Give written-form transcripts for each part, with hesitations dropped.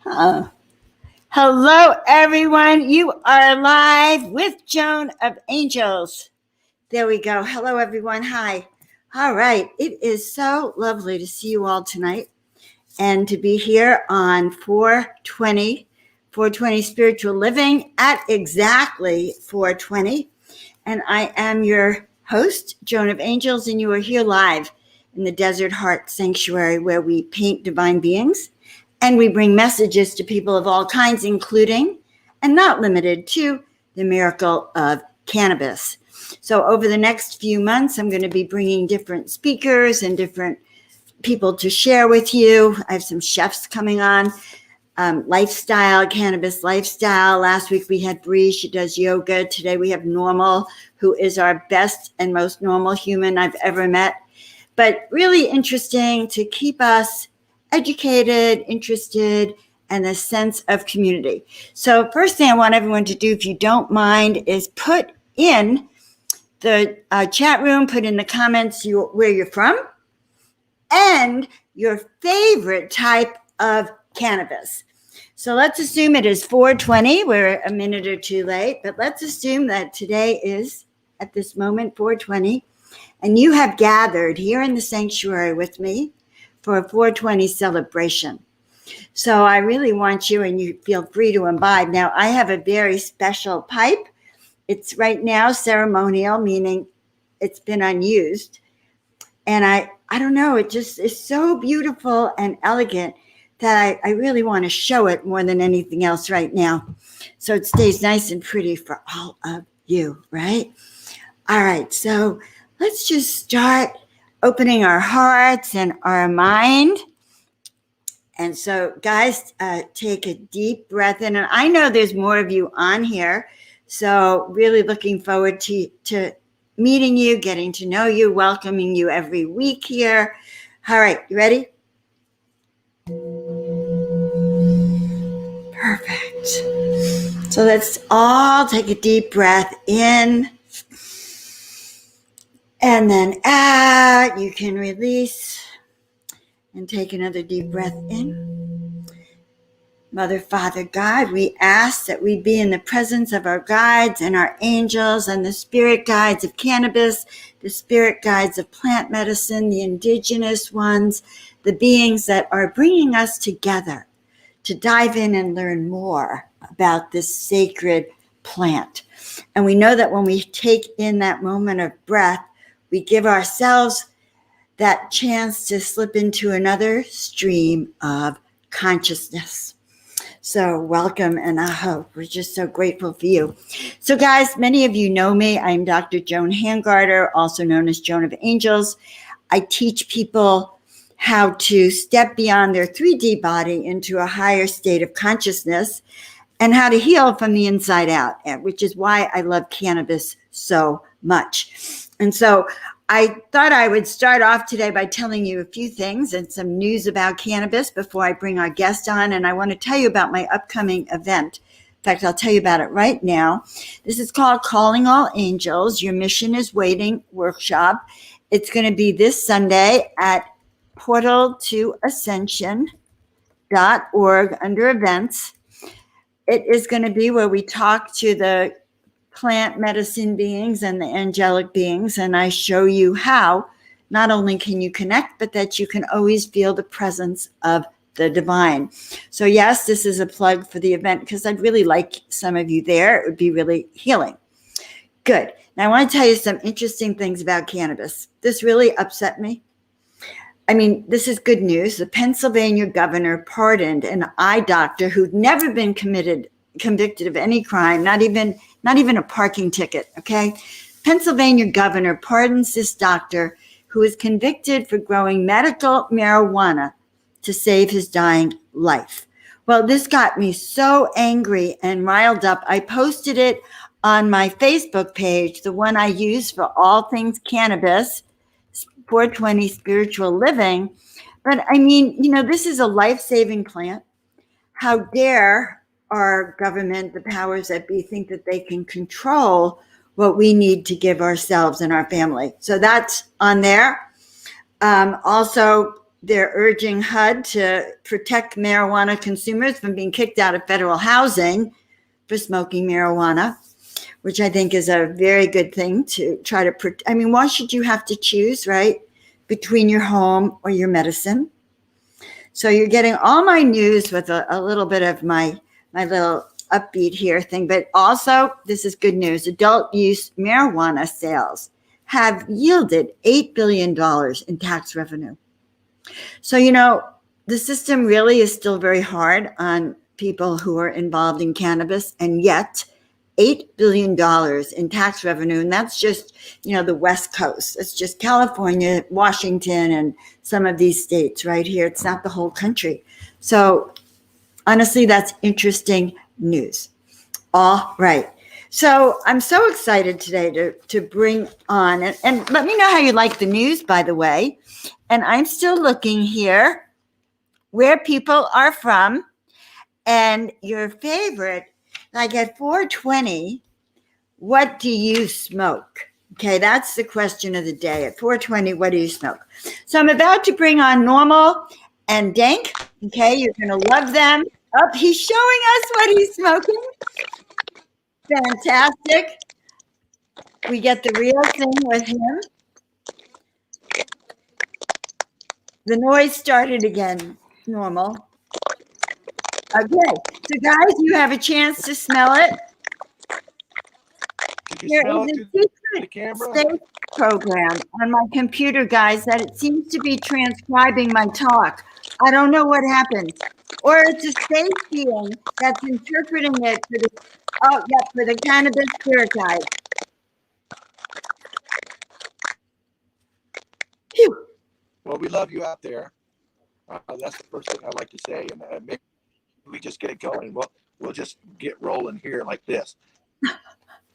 Oh. Hello, everyone. You are live with Joan of Angels. There we go. Hello, everyone. Hi. All right. It is so lovely to see you all tonight and to be here on 420 Spiritual Living at exactly 420. And I am your host, Joan of Angels, and you are here live in the Desert Heart Sanctuary where we paint divine beings. And we bring messages to people of all kinds, including and not limited to the miracle of cannabis. So over the next few months, I'm going to be bringing different speakers and different people to share with you. I have some chefs coming on, lifestyle, cannabis lifestyle. Last week we had Bree, she does yoga. Today we have Normal, who is our best and most normal human I've ever met. But really interesting to keep us educated, interested, and a sense of community. So first thing I want everyone to do, if you don't mind, is put in the chat room, put in the comments where you're from and your favorite type of cannabis. So let's assume it is 4:20. We're a minute or two late, but let's assume that today is, at this moment, 4:20, and you have gathered here in the sanctuary with me for a 420 celebration. So I really want you, and you feel free to imbibe. Now, I have a very special pipe. It's right now ceremonial, meaning it's been unused. And I don't know, it just is so beautiful and elegant that I really want to show it more than anything else right now. So it stays nice and pretty for all of you, right? All right, so let's just start opening our hearts and our mind. And so, guys, take a deep breath in. And I know there's more of you on here. So really looking forward to meeting you, getting to know you, welcoming you every week here. All right, you ready? Perfect. So let's all take a deep breath in. And then out, you can release and take another deep breath in. Mother, Father, God, we ask that we be in the presence of our guides and our angels and the spirit guides of cannabis, the spirit guides of plant medicine, the indigenous ones, the beings that are bringing us together to dive in and learn more about this sacred plant. And we know that when we take in that moment of breath, we give ourselves that chance to slip into another stream of consciousness. So welcome and aho. We're just so grateful for you. So guys, many of you know me. I'm Dr. Joan Hangarter, also known as Joan of Angels. I teach people how to step beyond their 3D body into a higher state of consciousness and how to heal from the inside out, which is why I love cannabis so much. And so I thought I would start off today by telling you a few things and some news about cannabis before I bring our guest on. And I want to tell you about my upcoming event. In fact, I'll tell you about it right now. This is called Calling All Angels. Your Mission is Waiting workshop. It's going to be this Sunday at portaltoascension.org under events. It is going to be where we talk to the plant medicine beings and the angelic beings, and I show you how not only can you connect, but that you can always feel the presence of the divine. So yes, this is a plug for the event because I'd really like some of you there. It would be really healing. Good. Now I want to tell you some interesting things about cannabis. This really upset me. I mean, this is good news. The Pennsylvania governor pardoned an eye doctor who'd never been convicted of any crime, not even a parking ticket, okay? Pennsylvania governor pardons this doctor who was convicted for growing medical marijuana to save his dying life. Well, this got me so angry and riled up. I posted it on my Facebook page, the one I use for all things cannabis, 420 Spiritual Living. But I mean, this is a life-saving plant. How dare our government, the powers that be, think that they can control what we need to give ourselves and our family. So that's on there. Also, they're urging HUD to protect marijuana consumers from being kicked out of federal housing for smoking marijuana, which I think is a very good thing to try to protect. I mean, why should you have to choose, right, between your home or your medicine? So you're getting all my news with a little bit of my little upbeat here thing, but also this is good news. Adult use marijuana sales have yielded $8 billion in tax revenue. So, the system really is still very hard on people who are involved in cannabis, and yet $8 billion in tax revenue. And that's just, the West Coast. It's just California, Washington, and some of these states right here. It's not the whole country. So honestly, that's interesting news. All right. So I'm so excited today to bring on, and let me know how you like the news, by the way. And I'm still looking here where people are from and your favorite, like at 420, what do you smoke? Okay, that's the question of the day. At 420, what do you smoke? So I'm about to bring on Normal and Dank. Okay, you're going to love them. Oh, he's showing us what he's smoking. Fantastic. We get the real thing with him. The noise started again. Normal. Okay, so guys, you have a chance to smell it. There is a secret space program on my computer, guys, that it seems to be transcribing my talk. I don't know what happened. Or it's a space being that's interpreting it for the Cannabis Spirit Guide. Phew. Well, we love you out there. That's the first thing I'd like to say. And maybe we just get it going. We'll just get rolling here like this.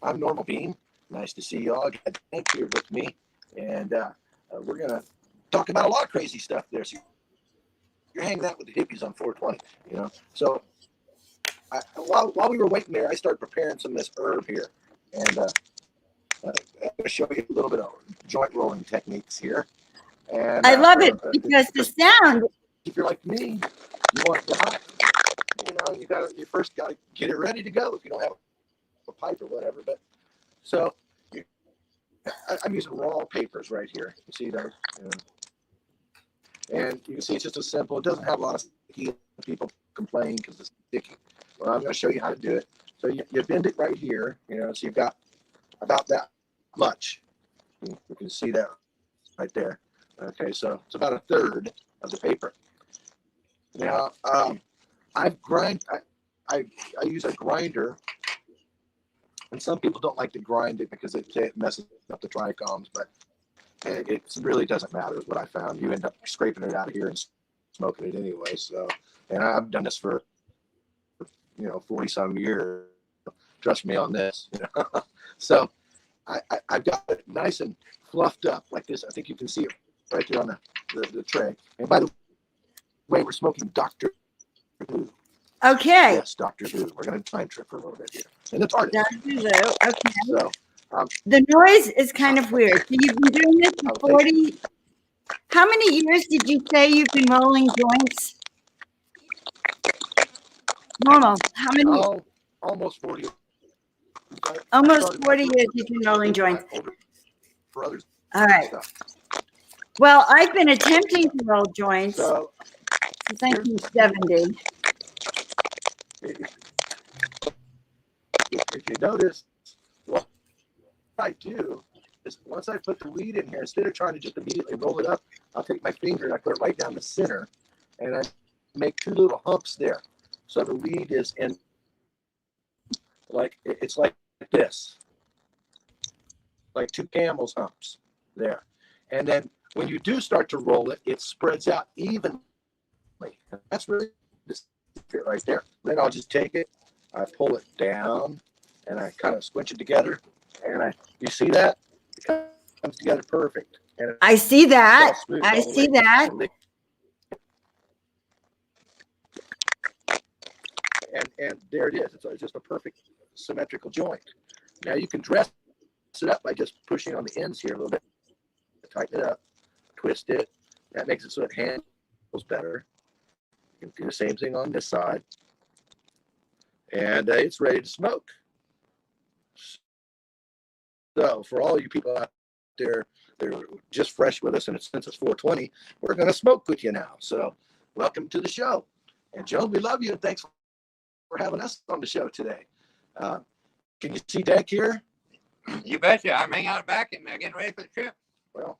I'm Normal Bean. Nice to see you all. Got Hank here with me. And we're going to talk about a lot of crazy stuff there. So you're hanging out with the hippies on 420, So while we were waiting there, I started preparing some of this herb here. And I'm going to show you a little bit of joint rolling techniques here. And I love it because the sound. If you're like me, you want the hot. You first got to get it ready to go if you don't have a pipe or whatever. But so I'm using raw papers right here. You see those? And you can see it's just as simple. It doesn't have a lot of sticky. People complain because it's sticky. Well, I'm going to show you how to do it. So you bend it right here. So you've got about that much. You can see that right there. Okay, so it's about a third of the paper. Now, I use a grinder, and some people don't like to grind it because it messes up the trichomes, but it really doesn't matter. Is what I found. You end up scraping it out of here and smoking it anyway. So, and I've done this for 40 some years. Trust me on this. So I've got it nice and fluffed up like this. I think you can see it right there on the tray. And by the way, we're smoking Dr. Who. Okay. Yes, Dr. Who. We're going to time trip for a little bit here. And the target. Dr. Who. Okay. So, the noise is kind of weird. So you've been doing this for 40. How many years did you say you've been rolling joints? Normal. How many? Oh, almost 40. Almost 40 years you've been rolling joints. For others. All right. Well, I've been attempting to roll joints since 1970. If you notice, what I do is once I put the weed in here, instead of trying to just immediately roll it up, I'll take my finger and I put it right down the center, and I make two little humps there. So the weed is in, it's like this, like two camel's humps there. And then when you do start to roll it, it spreads out evenly. That's really the secret right there. Then I'll just take it, I pull it down, and I kind of squinch it together. And you see that? It comes together perfect. And I see that. I see that. And there it is. It's just a perfect symmetrical joint. Now you can dress it up by just pushing on the ends here a little bit. Tighten it up, twist it. That makes it so it hangs better. You can do the same thing on this side. And it's ready to smoke. So for all you people out there, they're just fresh with us, and since it's 420, we're going to smoke with you now. So welcome to the show. And Joan, we love you, and thanks for having us on the show today. Can you see Deck here? You betcha. I'm hanging out back and getting ready for the trip. Well,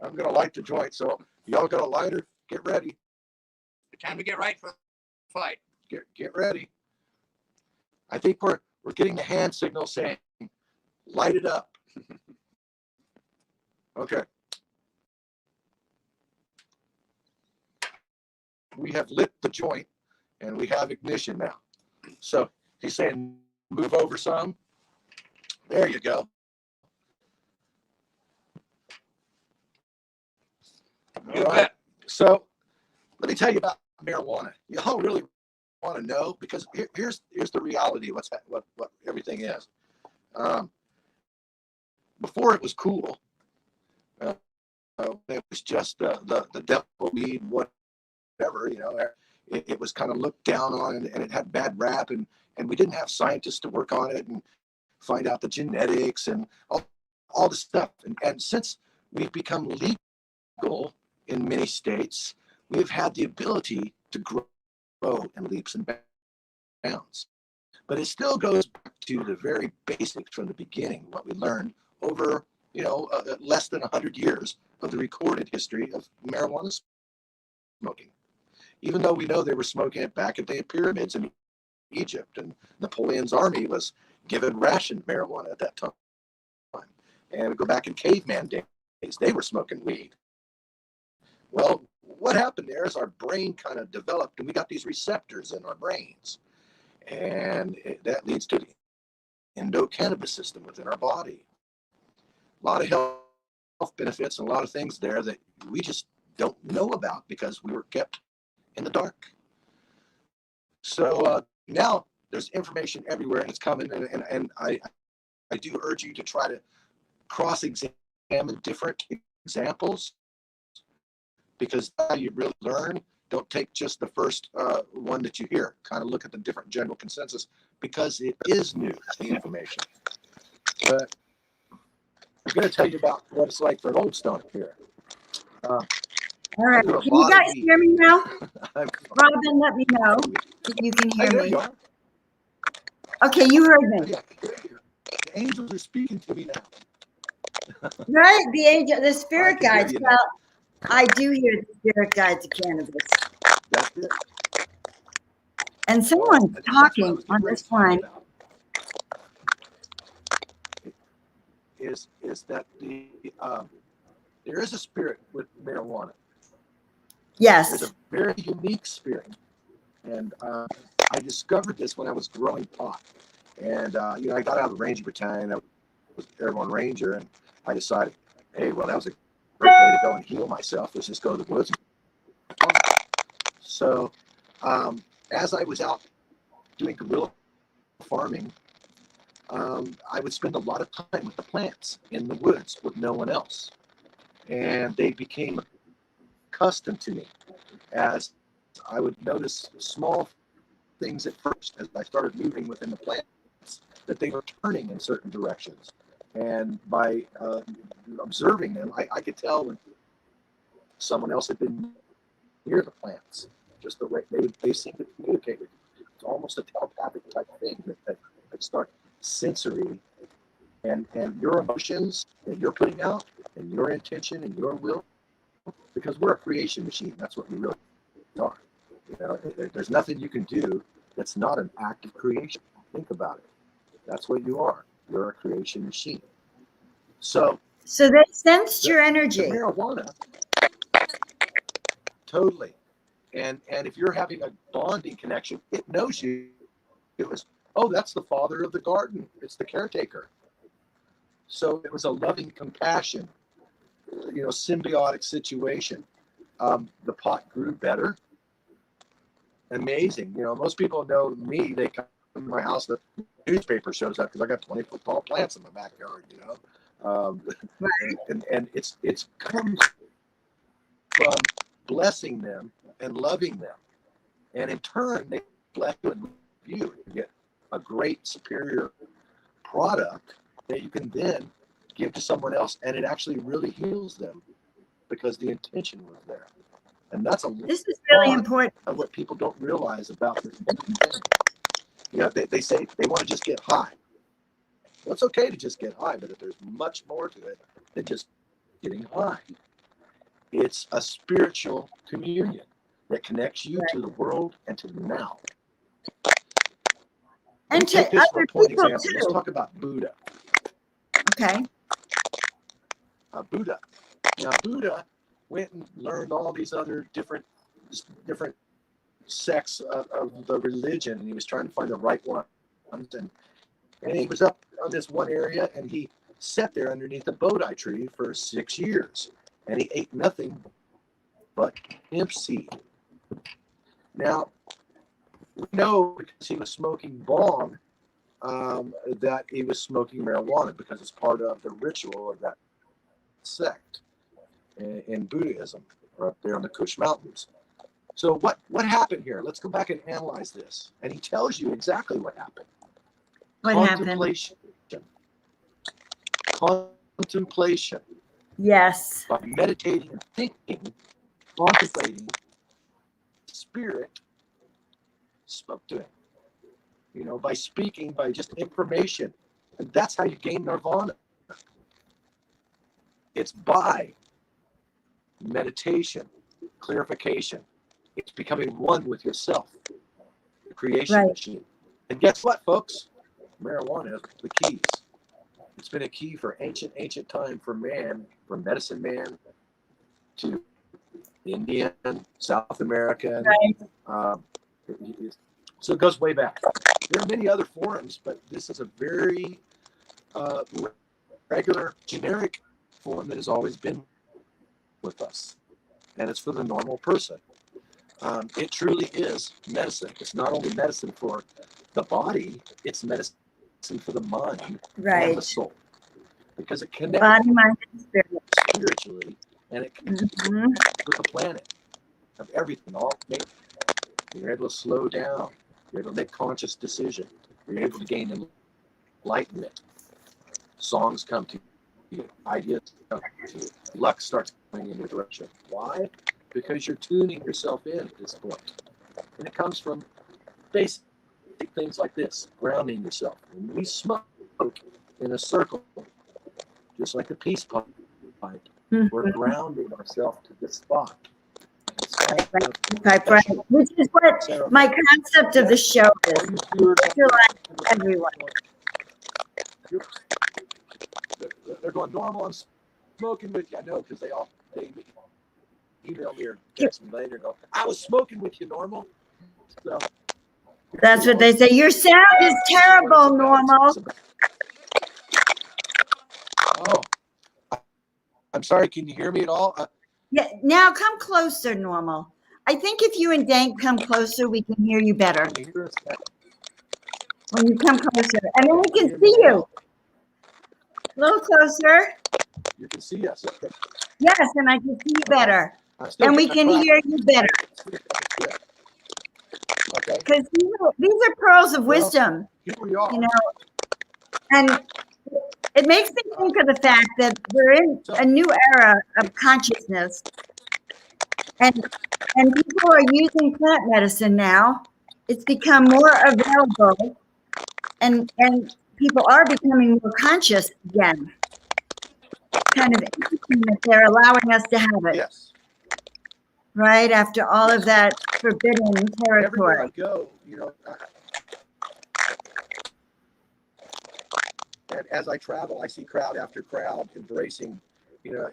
I'm going to light the joint. So y'all got a lighter? Get ready. Time to get right for the flight. Get ready. I think we're getting the hand signal saying, light it up. Okay. We have lit the joint and we have ignition now. So he's saying, move over some. There you go. You bet. So let me tell you about marijuana. You all really want to know, because here's the reality of what everything is. Before it was cool, it was just the devil weed, whatever, you know. It was kind of looked down on, and it had bad rap, and we didn't have scientists to work on it and find out the genetics and all the stuff. And since we've become legal in many states, we've had the ability to grow in leaps and bounds. But it still goes back to the very basics from the beginning, what we learned over, less than 100 years of the recorded history of marijuana smoking. Even though we know they were smoking it back at the pyramids in Egypt, and Napoleon's army was given rationed marijuana at that time. And we go back in caveman days, they were smoking weed. Well, what happened there is our brain kind of developed, and we got these receptors in our brains. And that leads to the endocannabis system within our body. A lot of health benefits and a lot of things there that we just don't know about because we were kept in the dark. So now there's information everywhere, and it's coming. And I do urge you to try to cross-examine different examples, because now you really learn. Don't take just the first one that you hear. Kind of look at the different general consensus, because it is new, the information. But I'm going to tell you about what it's like for an old stoner here. All right. Can you guys hear me now? Robin, let me know if you can hear me. Okay, you heard me. The angels are speaking to me now. Right? The spirit guides. Well, I do hear the spirit guides of cannabis. That's it. And someone's talking on this line. Is that there is a spirit with marijuana. Yes. There's a very unique spirit. And I discovered this when I was growing pot. And, I got out of the Ranger battalion. I was airborne ranger. And I decided, hey, well, that was a great way to go and heal myself. Let's just go to the woods. So as I was out doing guerrilla farming, I would spend a lot of time with the plants in the woods with no one else. And they became accustomed to me as I would notice small things at first as I started moving within the plants, that they were turning in certain directions. And by observing them, I could tell when someone else had been near the plants, just the way they seem to communicate. It's almost a telepathic type thing that start sensory, and your emotions that you're putting out, and your intention and your will, because we're a creation machine. That's what we really are. There's nothing you can do that's not an act of creation. Think about it. That's what you are. You're a creation machine. So they sensed your energy. The marijuana, totally. And if you're having a bonding connection, it knows you. It was, oh, that's the father of the garden. It's the caretaker. So it was a loving compassion, symbiotic situation. The pot grew better. Amazing. Most people know me. They come to my house, the newspaper shows up because I got 20-foot tall plants in my backyard, Right. And it's come from blessing them and loving them. And in turn, they bless you and love you. You get a great, superior product that you can then give to someone else, and it actually really heals them because the intention was there. And that's This is really lot important. of what people don't realize about this thing. You know, they say they want to just get high. Well, it's okay to just get high, but if there's much more to it than just getting high. It's a spiritual communion that connects you to the world and to the now. And to Take this for other a point people example. Let's too. talk about Buddha. Okay. Buddha. Now, Buddha went and learned all these other different sects of the religion, and he was trying to find the right one. And he was up on this one area, and he sat there underneath a Bodhi tree for 6 years, and he ate nothing but hemp seed. Now, we know because he was smoking bong that he was smoking marijuana because it's part of the ritual of that sect in Buddhism, up there on the Kush Mountains. So what happened here? Let's go back and analyze this. And he tells you exactly what happened. What Contemplation. Contemplation. Yes. By meditating and thinking, contemplating, spirit spoke to him. You know, by speaking, by just information. And that's how you gain nirvana. It's by meditation, clarification. It's becoming one with yourself, the creation machine. And guess what, folks? Marijuana is the keys. It's been a key for ancient time for man, from medicine man to Indian, South American. So it goes way back. There are many other forms, but this is a very regular, generic form that has always been with us. And it's for the normal person. It truly is medicine. It's not only medicine for the body, it's medicine for the mind and the soul. Because it connects body, mind, and spirit spiritually, and it connects with the planet of everything. All you're able to slow down. You're able to make conscious decision. You're able to gain enlightenment. Songs come to you. Ideas come to you. Luck starts going in your direction. Why? Because you're tuning yourself in at this point. And it comes from basic things like this, grounding yourself. When we smoke in a circle, just like a peace pipe, we're grounding ourselves to this spot. Right. Which is what my concept of the show is. Everyone. They're going, normal, I'm smoking with you. I know, because they email me or text me later and go, I was smoking with you, normal. So that's what they say. Your sound is terrible, normal. Oh, I'm sorry. Can you hear me at all? Yeah, now come closer, normal. I think if you and Dank come closer, we can hear you better. When you come closer, and then we can see you. A little closer. You can see us. Yes, and I can see you better. And we can hear you better. Okay. Because these are pearls of wisdom. Here we are. You know, and it makes me think of the fact that we're in a new era of consciousness, and people are using plant medicine now. It's become more available, and people are becoming more conscious again. Kind of interesting that they're allowing us to have it. Yes. Right after all of that forbidden territory. Everywhere I go, you know, and as I travel, I see crowd after crowd embracing, you know,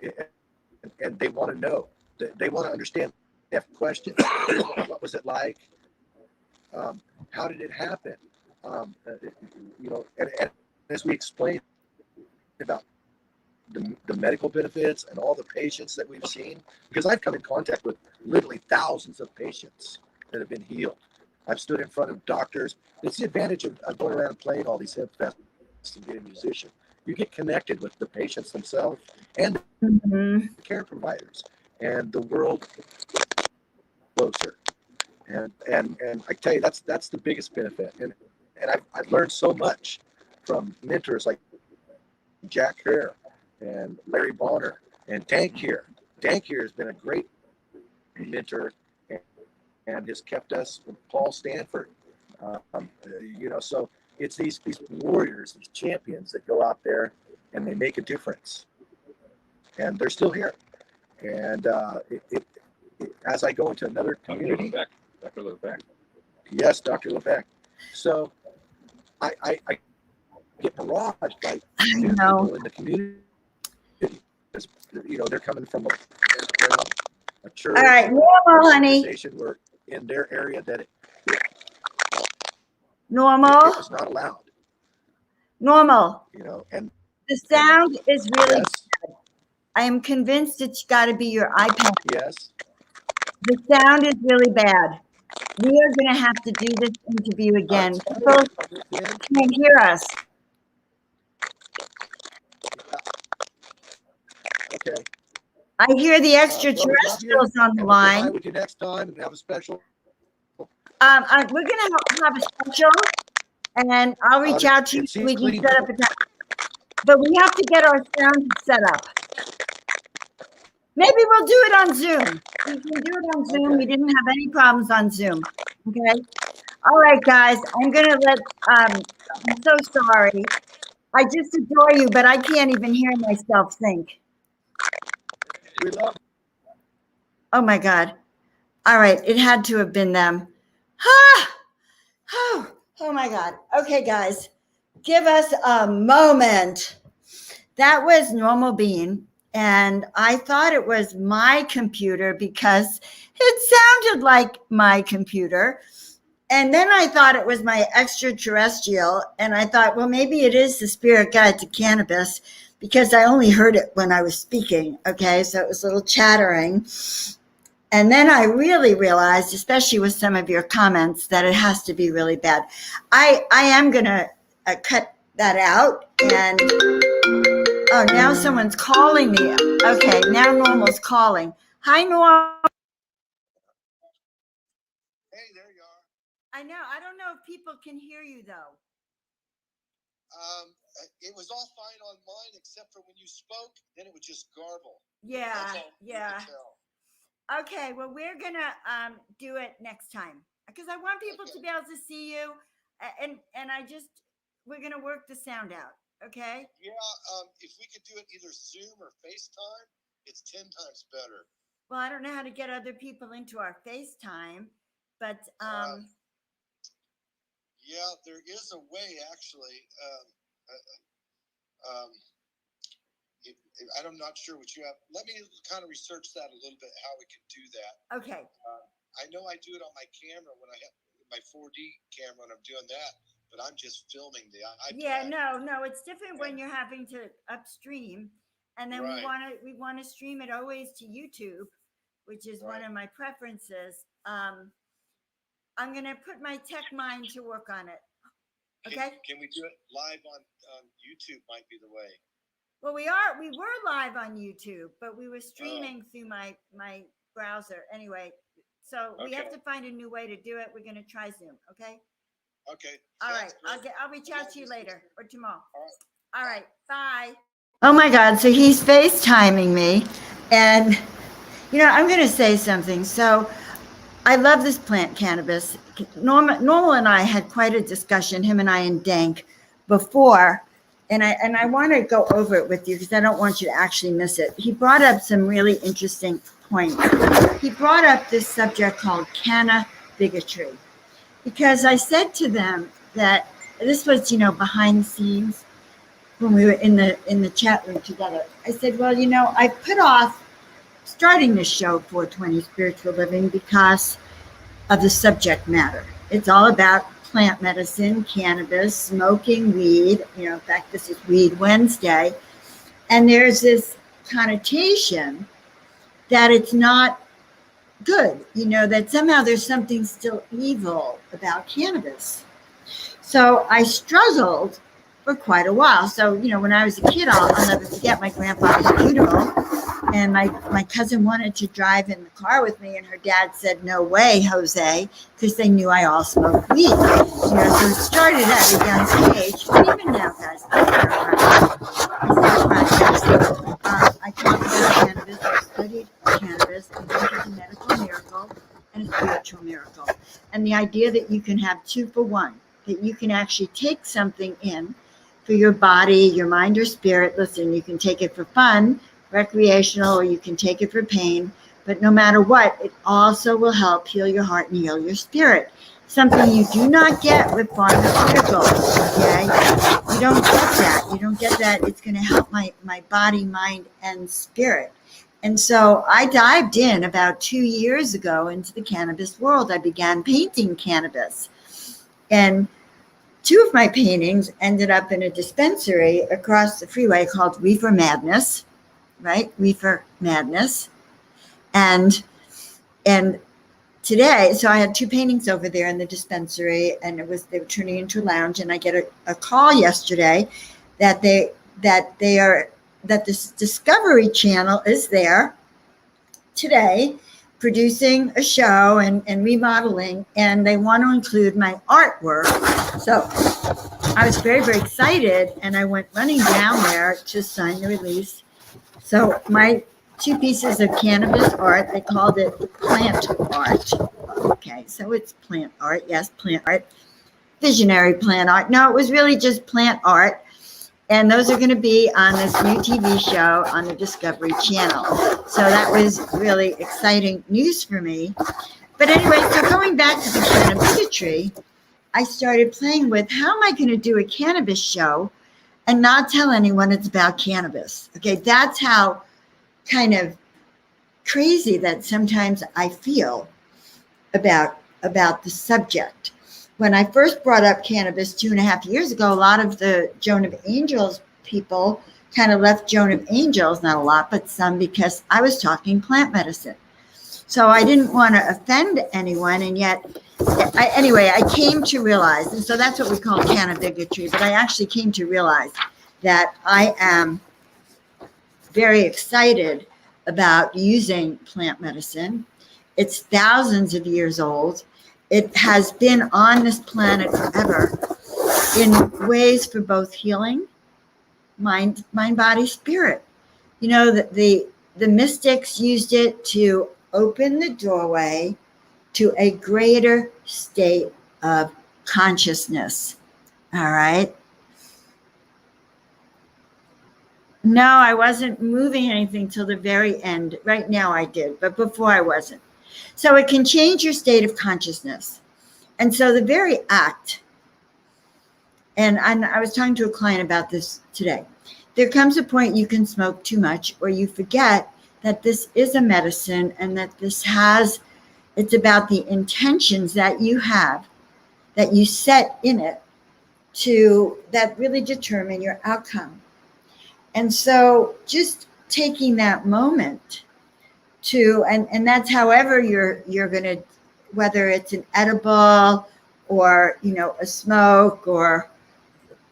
and they want to know, they want to understand. They have questions. What was it like? How did it happen? You know, and as we explained about the medical benefits and all the patients that we've seen, because I've come in contact with literally thousands of patients that have been healed. I've stood in front of doctors. It's the advantage of going around and playing all these Hempfests and being a musician. You get connected with the patients themselves and the care providers. And the world closer. And I tell you, that's the biggest benefit. And I've learned so much from mentors like Jack Hare and Larry Bonner and Dank here. Dank here has been a great mentor and has kept us with Paul Stanford. So it's these warriors, these champions that go out there and they make a difference, and they're still here. And as I go into another community, Dr. Levesque. yes, Dr. Levesque. So I get barraged by new people in the community. They're coming from a church. All right, normal, honey. Where in their area that it Normal. was not allowed. Normal. And the sound is really yes, bad. I am convinced it's got to be your iPad. yes. The sound is really bad. We are going to have to do this interview again. People can't hear us. Okay. I hear the extraterrestrials on the line. With you next time and have a special. We're going to have a special, and I'll reach out to you so we can set up a time. But we have to get our sound set up. Maybe we'll do it on Zoom. We can do it on Zoom. Okay. We didn't have any problems on Zoom. Okay. All right, guys. I'm going to let, I'm so sorry. I just adore you, but I can't even hear myself think. We love it. Oh my God. All right. It had to have been them. Oh my God. Okay, guys. Give us a moment. That was Normal Bean. And I thought it was my computer because it sounded like my computer. And then I thought it was my extraterrestrial. And I thought, well, maybe it is the spirit guide to cannabis because I only heard it when I was speaking. Okay, so it was a little chattering. And then I really realized, especially with some of your comments, that it has to be really bad. I am going to cut that out. And oh, now someone's calling me. Okay, now Normal's calling. Hi, Norm. Hey, there you are. I know. I don't know if people can hear you, though. It was all fine on mine, except for when you spoke, then it would just garble. Yeah, That's all you yeah. could tell. Okay, well, we're going to do it next time because I want people to be able to see you. And we're going to work the sound out. Okay. Yeah, if we could do it either Zoom or FaceTime, it's 10 times better. Well, I don't know how to get other people into our FaceTime, but yeah, there is a way actually. I'm not sure what you have. Let me kind of research that a little bit, how we can do that. Okay. I know I do it on my camera when I have my 4D camera when I'm doing that, but I'm just filming the iPad. Yeah, no, it's different when you're having to upstream, and then Right. we want to stream it always to YouTube, which is one of my preferences. I'm gonna put my tech mind to work on it. Okay. Can we do it live on YouTube? Might be the way. Well, we were live on YouTube, but we were streaming through my browser anyway. So we have to find a new way to do it. We're gonna try Zoom. Okay. Okay. All right. I'll reach out to you later or tomorrow. All right. Bye. Oh my God. So he's FaceTiming me. And, I'm going to say something. So I love this plant, cannabis. Normal and I had quite a discussion, him and I and Dank, before. And I want to go over it with you because I don't want you to actually miss it. He brought up some really interesting points. He brought up this subject called canna bigotry. Because I said to them that this was, behind the scenes when we were in the chat room together. I said, well, I put off starting this show 420 Spiritual Living because of the subject matter. It's all about plant medicine, cannabis, smoking weed. In fact, this is Weed Wednesday. And there's this connotation that it's not good, that somehow there's something still evil about cannabis. So I struggled for quite a while. So, when I was a kid, I'll never forget my grandfather's funeral. And my cousin wanted to drive in the car with me, and her dad said, "No way, Jose," because they knew I all smoked weed. So it started at a young age, and even now, guys, I talk about cannabis. I studied cannabis. I think it's a medical miracle and a spiritual miracle. And the idea that you can have two for one, that you can actually take something in for your body, your mind, or spirit. Listen, you can take it for fun, recreational, or you can take it for pain. But no matter what, it also will help heal your heart and heal your spirit. Something you do not get with pharmaceuticals, okay? You don't get that. You don't get that. It's going to help my body, mind, and spirit. And so I dived in about 2 years ago into the cannabis world. I began painting cannabis. And 2 of my paintings ended up in a dispensary across the freeway called Reefer Madness, right? Reefer Madness. And today, so I had 2 paintings over there in the dispensary, and they were turning into a lounge. And I get a call yesterday that this Discovery Channel is there today producing a show and remodeling, and they want to include my artwork. So I was very, very excited, and I went running down there to sign the release. So my 2 pieces of cannabis art, they called it plant art. Okay, so it's plant art. Yes, plant art. Visionary plant art. No, it was really just plant art. And those are going to be on this new TV show on the Discovery Channel. So that was really exciting news for me. But anyway, so going back to the cannabis, I started playing with, how am I going to do a cannabis show and not tell anyone it's about cannabis? Okay, that's how kind of crazy that sometimes I feel about the subject. When I first brought up cannabis 2.5 years ago, a lot of the Joan of Angels people kind of left Joan of Angels, not a lot, but some, because I was talking plant medicine. So I didn't want to offend anyone, and yet, I came to realize, and so that's what we call cannabis, but I actually came to realize that I am very excited about using plant medicine. It's thousands of years old. It has been on this planet forever in ways for both healing, mind, body, spirit. You know, the mystics used it to open the doorway to a greater state of consciousness. All right. No, I wasn't moving anything till the very end. Right now I did, but before I wasn't. So it can change your state of consciousness. And so the very act, and I was talking to a client about this today. There comes a point you can smoke too much, or you forget that this is a medicine, and that it's about the intentions that you have, that you set in it, that really determine your outcome. And so just taking that moment to, and that's however you're going to, whether it's an edible or, a smoke, or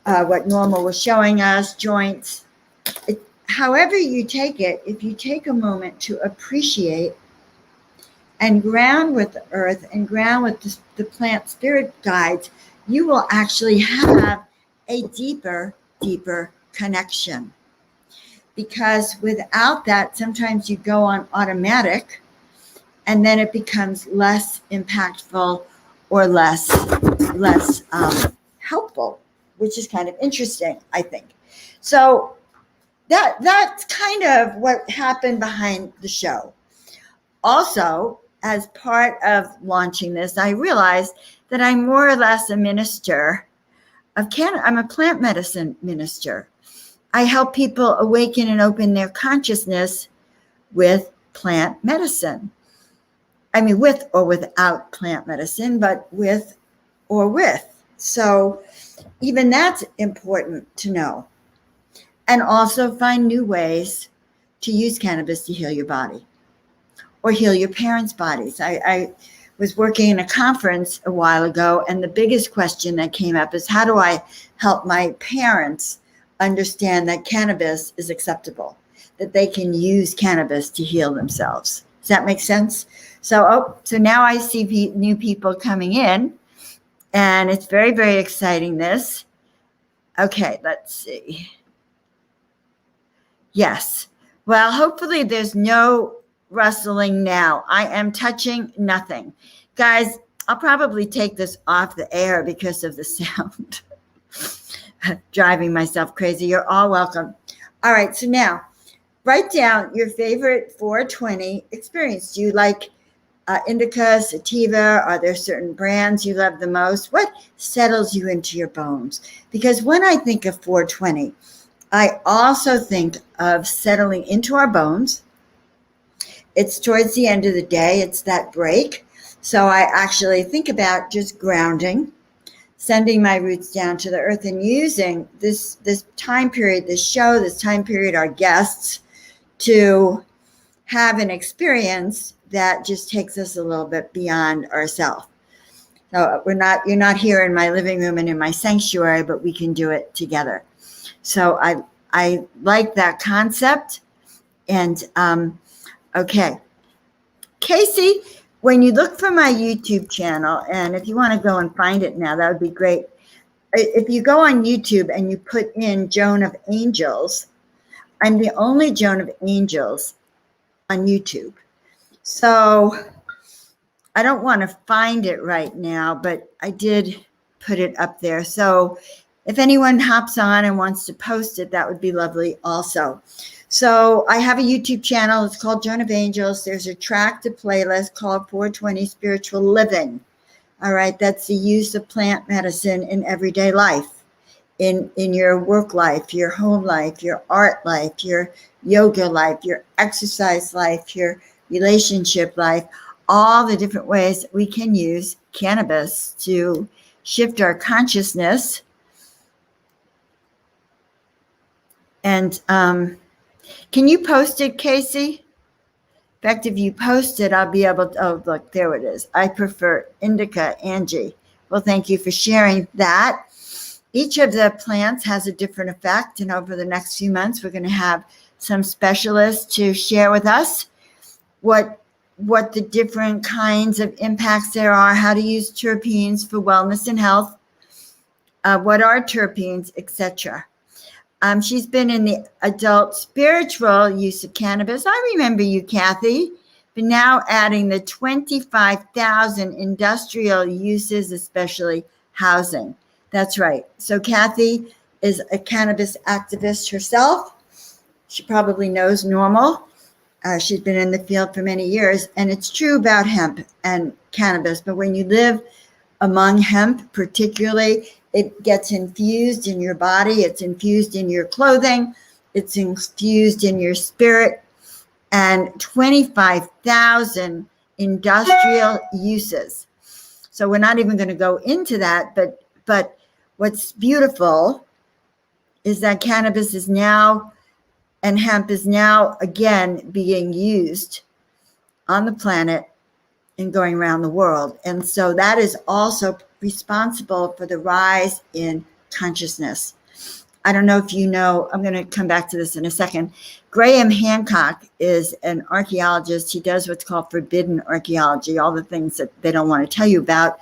what Normal was showing us, joints, however you take it, if you take a moment to appreciate and ground with the earth and ground with the plant spirit guides, you will actually have a deeper connection. Because without that, sometimes you go on automatic, and then it becomes less impactful or less helpful, which is kind of interesting, I think. So that's kind of what happened behind the show. Also, as part of launching this, I realized that I'm more or less a minister of cannabis. I'm a plant medicine minister. I help people awaken and open their consciousness with plant medicine. I mean, with or without plant medicine, but with or with. So even that's important to know. And also find new ways to use cannabis to heal your body or heal your parents' bodies. I was working in a conference a while ago, and the biggest question that came up is, how do I help my parents understand that cannabis is acceptable? that they can use cannabis to heal themselves. Does that make sense? So now I see new people coming in, and it's very, very exciting, this. Okay, let's see. Yes. Well, hopefully there's no rustling now. I am touching nothing. Guys, I'll probably take this off the air because of the sound. Driving myself crazy. You're all welcome. All right, so now write down your favorite 420 experience. Do you like indica, sativa? Are there certain brands you love the most? What settles you into your bones? Because when I think of 420, I also think of settling into our bones. It's towards the end of the day. It's that break. So I actually think about just grounding, sending my roots down to the earth, and using this time period, this show, this time period, our guests, to have an experience that just takes us a little bit beyond ourselves. So you're not here in my living room and in my sanctuary, but we can do it together. So I like that concept. And okay, Casey, when you look for my YouTube channel, and if you want to go and find it now, that would be great. If you go on YouTube and you put in Joan of Angels, I'm the only Joan of Angels on YouTube. So I don't want to find it right now, but I did put it up there. So if anyone hops on and wants to post it, that would be lovely also. So I have a YouTube channel. It's called Joan of Angels. There's a track to playlist called 420 Spiritual Living. All right. That's the use of plant medicine in everyday life, in your work life, your home life, your art life, your yoga life, your exercise life, your relationship life, all the different ways that we can use cannabis to shift our consciousness. And can you post it, Casey? In fact, if you post it, I'll be able to, oh, look, there it is. I prefer indica, Angie. Well, thank you for sharing that. Each of the plants has a different effect. And over the next few months, we're going to have some specialists to share with us what the different kinds of impacts there are, how to use terpenes for wellness and health, what are terpenes, etc. She's been in the adult spiritual use of cannabis. I remember you, Kathy, but now adding the 25,000 industrial uses, especially housing. That's right. So Kathy is a cannabis activist herself. She probably knows normal. She's been in the field for many years, and it's true about hemp and cannabis. But when you live among hemp, particularly, it gets infused in your body. It's infused in your clothing. It's infused in your spirit. And 25,000 industrial uses. So we're not even going to go into that. But what's beautiful is that cannabis is now, and hemp is now again being used on the planet and going around the world. And so that is also responsible for the rise in consciousness. I don't know if you know, I'm going to come back to this in a second. Graham Hancock is an archaeologist. He does what's called forbidden archaeology, all the things that they don't want to tell you about,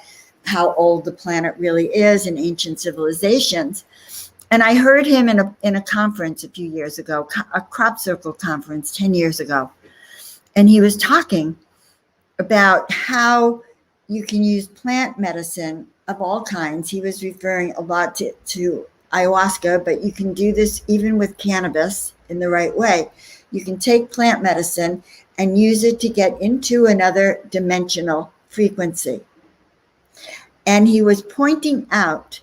how old the planet really is in ancient civilizations. And I heard him in a conference a few years ago, a crop circle conference 10 years ago. And he was talking about how you can use plant medicine of all kinds. He was referring a lot to ayahuasca, but you can do this even with cannabis in the right way. You can take plant medicine and use it to get into another dimensional frequency. And he was pointing out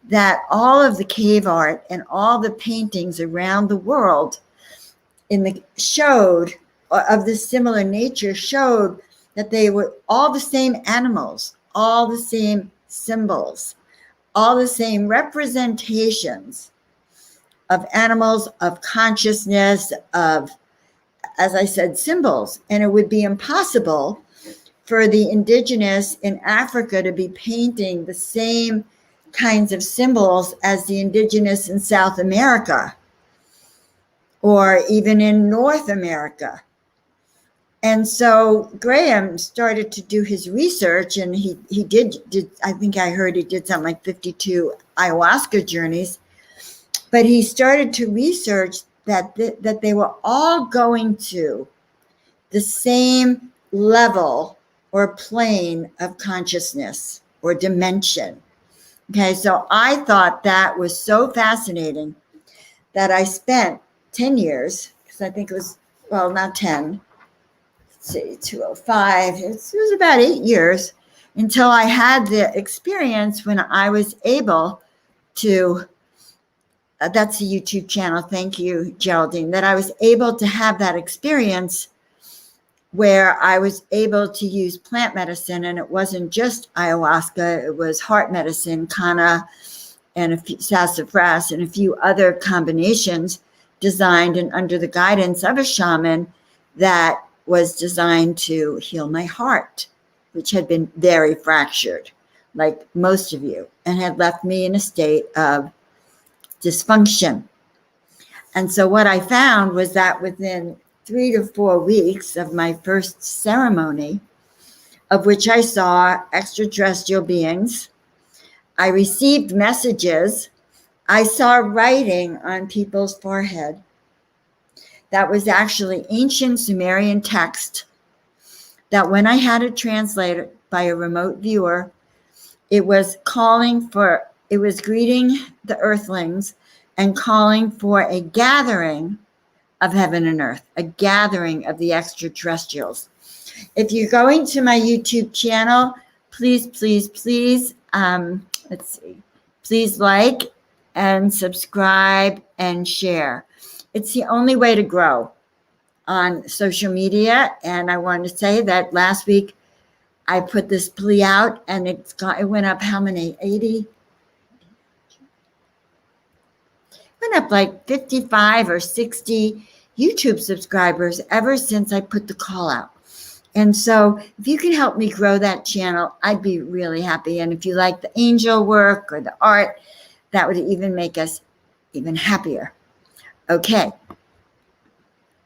that all of the cave art and all the paintings around the world showed, of this similar nature, showed that they were all the same animals, all the same symbols, all the same representations of animals, of consciousness, of, as I said, symbols. And it would be impossible for the indigenous in Africa to be painting the same kinds of symbols as the indigenous in South America or even in North America. And so Graham started to do his research, and he did I think I heard he did something like 52 ayahuasca journeys, but he started to research that they were all going to the same level or plane of consciousness or dimension. Okay, so I thought that was so fascinating that I spent 10 years, because I think it was, well, not 10, let's see, 205, it was about 8 years until I had the experience when I was able to, that's a YouTube channel, thank you, Geraldine, that I was able to have that experience where I was able to use plant medicine, and it wasn't just ayahuasca, it was heart medicine, canna, and a few sassafras, and a few other combinations designed and under the guidance of a shaman that was designed to heal my heart, which had been very fractured, like most of you, and had left me in a state of dysfunction. And so what I found was that within 3 to 4 weeks of my first ceremony, of which I saw extraterrestrial beings, I received messages, I saw writing on people's forehead that was actually ancient Sumerian text, that when I had it translated by a remote viewer, it was greeting the earthlings and calling for a gathering of heaven and earth, a gathering of the extraterrestrials. If you're going to my YouTube channel, please, let's see, please like and subscribe and share. It's the only way to grow on social media. And I want to say that last week I put this plea out, and it went up how many? 80? Went up like 55 or 60 YouTube subscribers ever since I put the call out. And so if you can help me grow that channel, I'd be really happy. And if you like the angel work or the art, that would even make us even happier. Okay.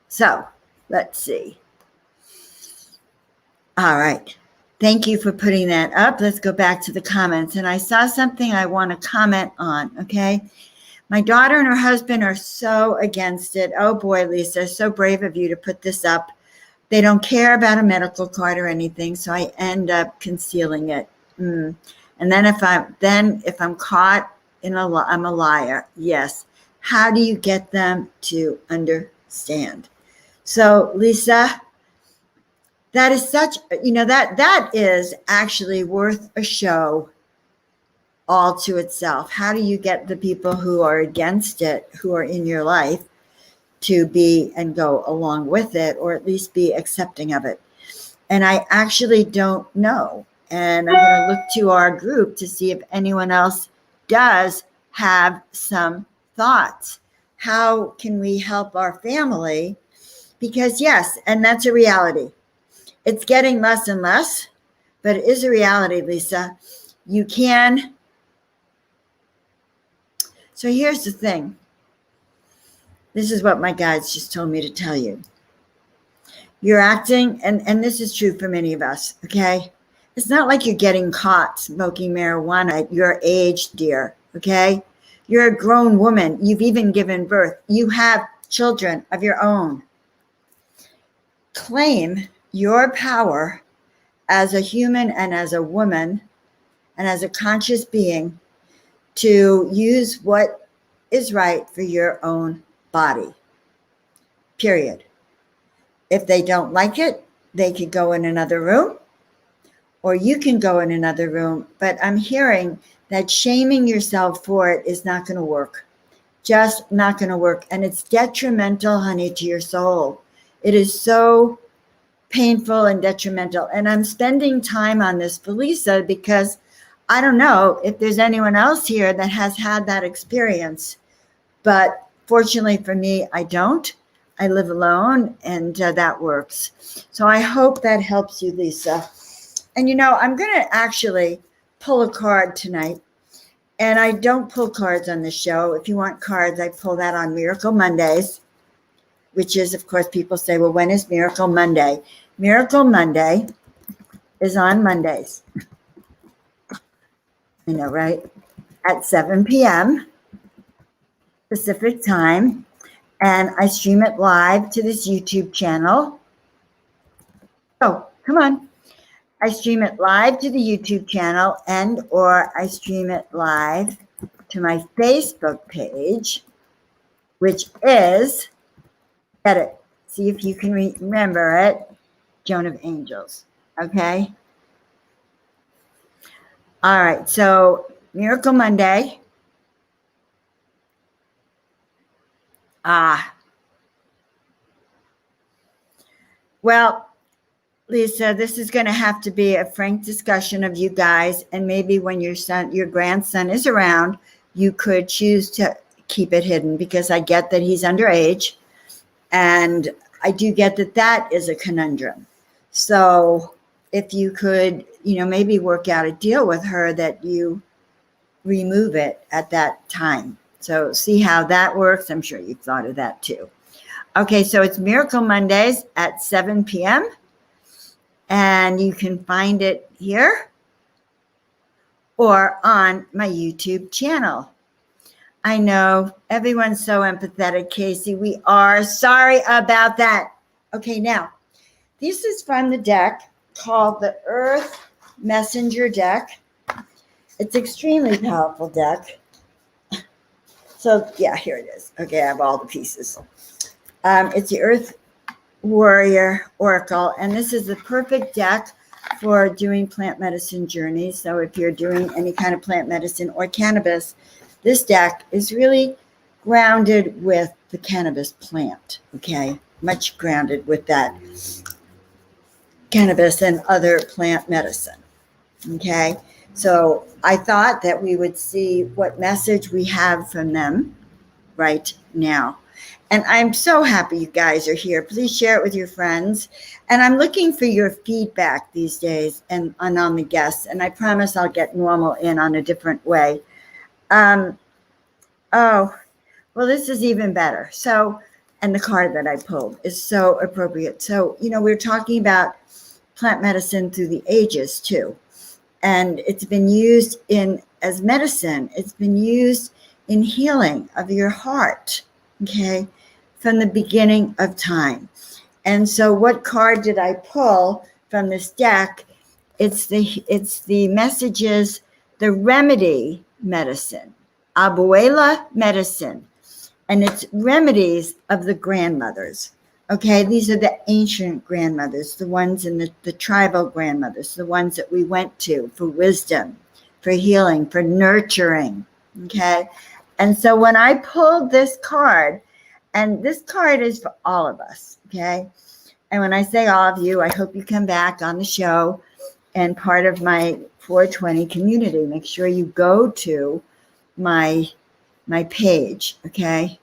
So let's see. All right. Thank you for putting that up. Let's go back to the comments. And I saw something I want to comment on. Okay. My daughter and her husband are so against it. Oh boy, Lisa, so brave of you to put this up. They don't care about a medical card or anything, so I end up concealing it. And then if I'm caught I'm a liar. Yes. How do you get them to understand? So, Lisa, that is such, that is actually worth a show all to itself. How do you get the people who are against it, who are in your life, to be and go along with it, or at least be accepting of it? And I actually don't know. And I'm going to look to our group to see if anyone else does have some thoughts. How can we help our family? Because yes, and that's a reality. It's getting less and less, but it is a reality, Lisa. You can. So here's the thing. This is what my guides just told me to tell you. You're acting, and this is true for many of us, okay? It's not like you're getting caught smoking marijuana at your age, dear, okay? You're a grown woman. You've even given birth. You have children of your own. Claim your power as a human and as a woman and as a conscious being to use what is right for your own body, period. If they don't like it, they could go in another room, or you can go in another room. But I'm hearing that shaming yourself for it is not going to work. Just not going to work. And it's detrimental, honey, to your soul. It is so painful and detrimental. And I'm spending time on this for Lisa because I don't know if there's anyone else here that has had that experience. But fortunately for me, I don't. I live alone, and that works. So I hope that helps you, Lisa. And I'm going to actually pull a card tonight. And I don't pull cards on the show. If you want cards, I pull that on Miracle Mondays. which is, of course, people say, well, when is Miracle Monday? Miracle Monday is on Mondays. I know, right? At 7 p.m. Pacific time. And I stream it live to this YouTube channel. Oh, come on. I stream it live to the YouTube channel or I stream it live to my Facebook page, which is, get it, see if you can remember it, Joan of Angels, okay? All right, so Miracle Monday. Well, Lisa, this is going to have to be a frank discussion of you guys, and maybe when your grandson is around, you could choose to keep it hidden, because I get that he's underage, and I do get that is a conundrum. So if you could, maybe work out a deal with her that you remove it at that time. So see how that works. I'm sure you've thought of that too. Okay, so it's Miracle Mondays at 7 p.m. And you can find it here or on my YouTube channel. I know everyone's so empathetic, Casey. We are sorry about that. Okay, now, this is from the deck called the Earth Messenger deck. It's an extremely powerful deck. So, yeah, here it is. Okay, I have all the pieces. It's the Earth Warrior Oracle, and this is the perfect deck for doing plant medicine journeys. So if you're doing any kind of plant medicine or cannabis, this deck is really grounded with the cannabis plant, okay? Much grounded with that cannabis and other plant medicine, okay? So I thought that we would see what message we have from them right now. And I'm so happy you guys are here. Please share it with your friends. And I'm looking for your feedback these days and on the guests. And I promise I'll get normal in on a different way. Well, this is even better. So, and the card that I pulled is so appropriate. So, we're talking about plant medicine through the ages too. And it's been used as medicine. It's been used in healing of your heart, okay, from the beginning of time. And so what card did I pull from this deck? It's the messages, the remedy medicine, abuela medicine, and it's remedies of the grandmothers. Okay, these are the ancient grandmothers, the ones in the tribal grandmothers, the ones that we went to for wisdom, for healing, for nurturing. Okay, and so when I pulled this card, and this card is for all of us, okay? And when I say all of you, I hope you come back on the show and part of my 420 community. Make sure you go to my page, okay?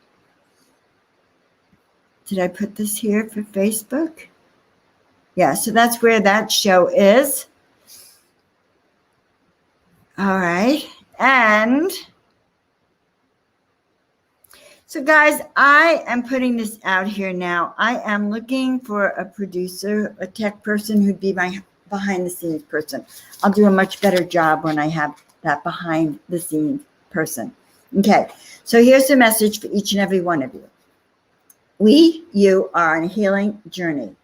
Did I put this here for Facebook? Yeah, so that's where that show is. All right, and so guys, I am putting this out here now. I am looking for a producer, a tech person who'd be my behind the scenes person. I'll do a much better job when I have that behind the scenes person. Okay, so here's the message for each and every one of you. You are on a healing journey.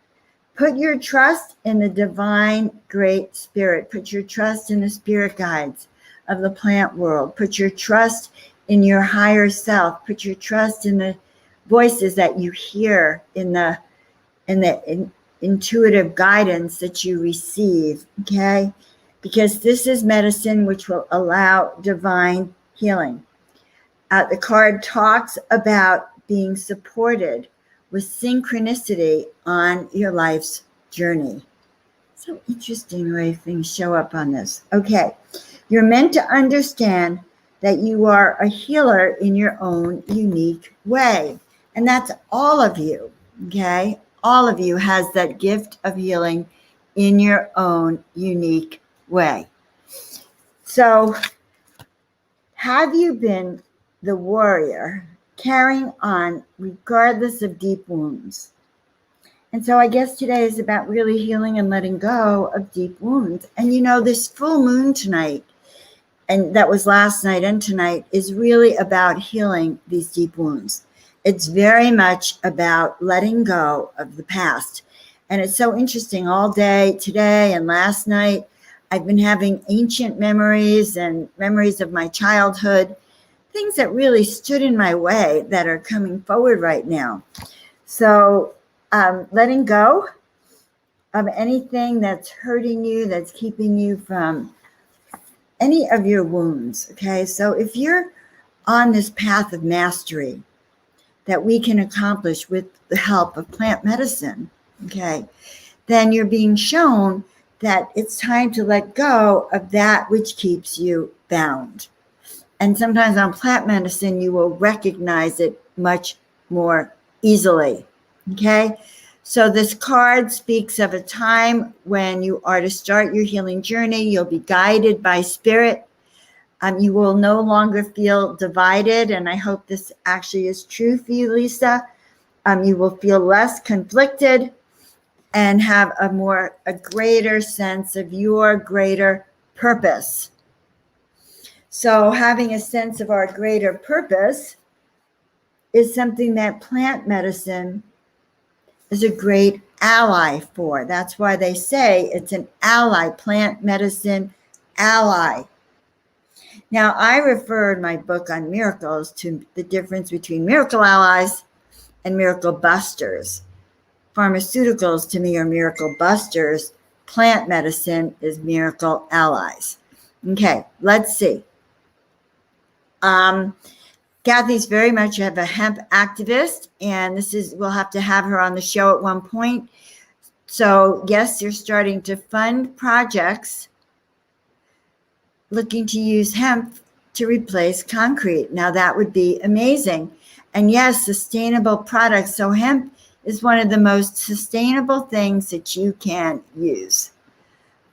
Put your trust in the divine great spirit. Put your trust in the spirit guides of the plant world. Put your trust in your higher self. Put your trust in the voices that you hear, in the intuitive guidance that you receive, okay? Because this is medicine which will allow divine healing. The card talks about being supported with synchronicity on your life's journey. So interesting the way things show up on this. Okay, you're meant to understand that you are a healer in your own unique way. And that's all of you, okay? All of you has that gift of healing in your own unique way. So have you been the warrior carrying on regardless of deep wounds. And so I guess today is about really healing and letting go of deep wounds. And this full moon tonight, and that was last night and tonight, is really about healing these deep wounds. It's very much about letting go of the past. And it's so interesting, all day today and last night, I've been having ancient memories and memories of my childhood, things that really stood in my way that are coming forward right now. So letting go of anything that's hurting you, that's keeping you from any of your wounds, okay? So if you're on this path of mastery that we can accomplish with the help of plant medicine, okay, then you're being shown that it's time to let go of that which keeps you bound. And sometimes on plant medicine, you will recognize it much more easily, okay? So this card speaks of a time when you are to start your healing journey. You'll be guided by spirit. You will no longer feel divided, and I hope this actually is true for you, Lisa. You will feel less conflicted and have a greater sense of your greater purpose. So having a sense of our greater purpose is something that plant medicine is a great ally for. That's why they say it's an ally, plant medicine ally. Now, I refer in my book on miracles to the difference between miracle allies and miracle busters. Pharmaceuticals to me are miracle busters. Plant medicine is miracle allies. Okay, let's see. Kathy's very much of a hemp activist, and we'll have to have her on the show at one point. So yes, you're starting to fund projects looking to use hemp to replace concrete. Now that would be amazing. And yes, sustainable products. So hemp is one of the most sustainable things that you can use.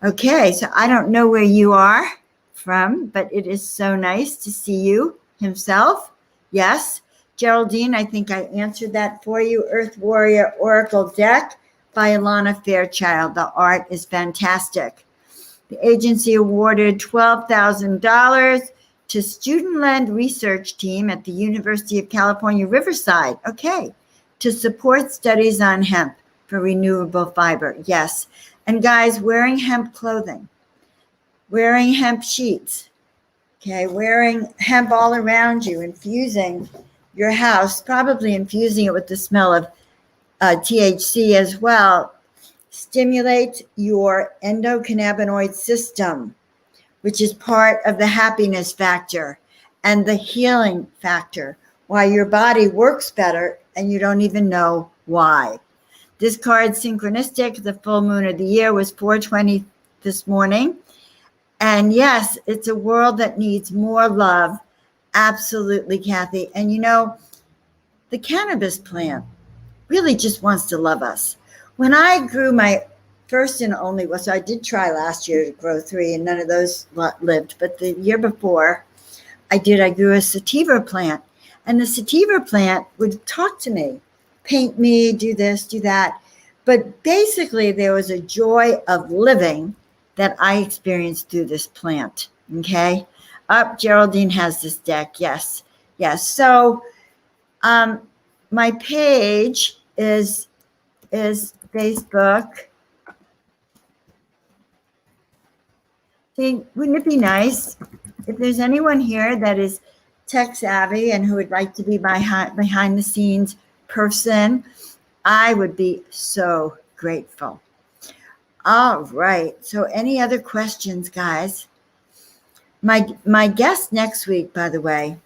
Okay, so I don't know where you are from, but it is so nice to see you himself. Yes, Geraldine, I think I answered that for you. Earth Warrior Oracle Deck by Alana Fairchild. The art is fantastic. The agency awarded $12,000 to student-led research team at the University of California, Riverside. Okay, to support studies on hemp for renewable fiber. Yes, and guys, wearing hemp clothing, wearing hemp sheets, okay, wearing hemp all around you, infusing your house, probably infusing it with the smell of THC as well, stimulates your endocannabinoid system, which is part of the happiness factor and the healing factor, why your body works better and you don't even know why. This card's synchronistic. The full moon of the year was 4:20 this morning. And yes, it's a world that needs more love. Absolutely, Kathy. And the cannabis plant really just wants to love us. When I grew my first and only, so I did try last year to grow 3 and none of those lived. But the year before I grew a sativa plant. And the sativa plant would talk to me, paint me, do this, do that. But basically there was a joy of living that I experienced through this plant. Okay. Geraldine has this deck. Yes. Yes. So my page is Facebook. See, wouldn't it be nice if there's anyone here that is tech savvy and who would like to be behind the scenes person? I would be so grateful. All right. So any other questions, guys? My guest next week, by the way,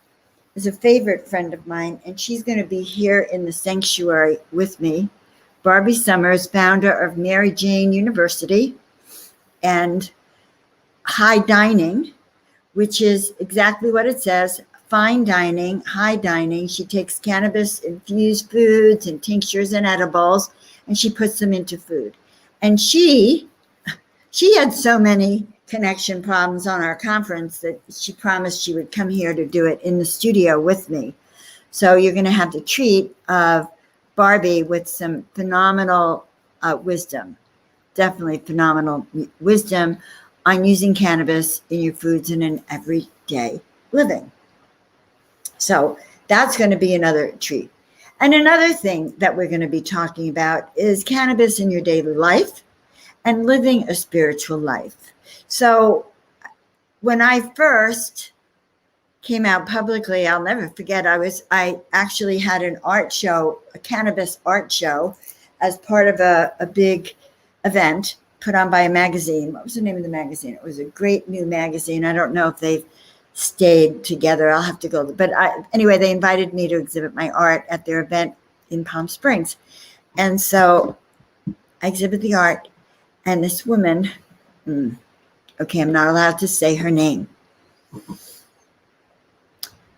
is a favorite friend of mine, and she's going to be here in the sanctuary with me. Barbie Summers, founder of Mary Jane University and High Dining, which is exactly what it says, fine dining, high dining. She takes cannabis-infused foods and tinctures and edibles, and she puts them into food. And she had so many connection problems on our conference that she promised she would come here to do it in the studio with me. So you're going to have the treat of Barbie with some phenomenal wisdom, definitely phenomenal wisdom on using cannabis in your foods and in everyday living. So that's going to be another treat. And another thing that we're going to be talking about is cannabis in your daily life and living a spiritual life. So when I first came out publicly, I'll never forget, I actually had an art show, a cannabis art show, as part of a big event put on by a magazine. What was the name of the magazine? It was a great new magazine. I don't know if they've stayed together. I'll have to go. But anyway, they invited me to exhibit my art at their event in Palm Springs. And so I exhibit the art, and this woman, okay, I'm not allowed to say her name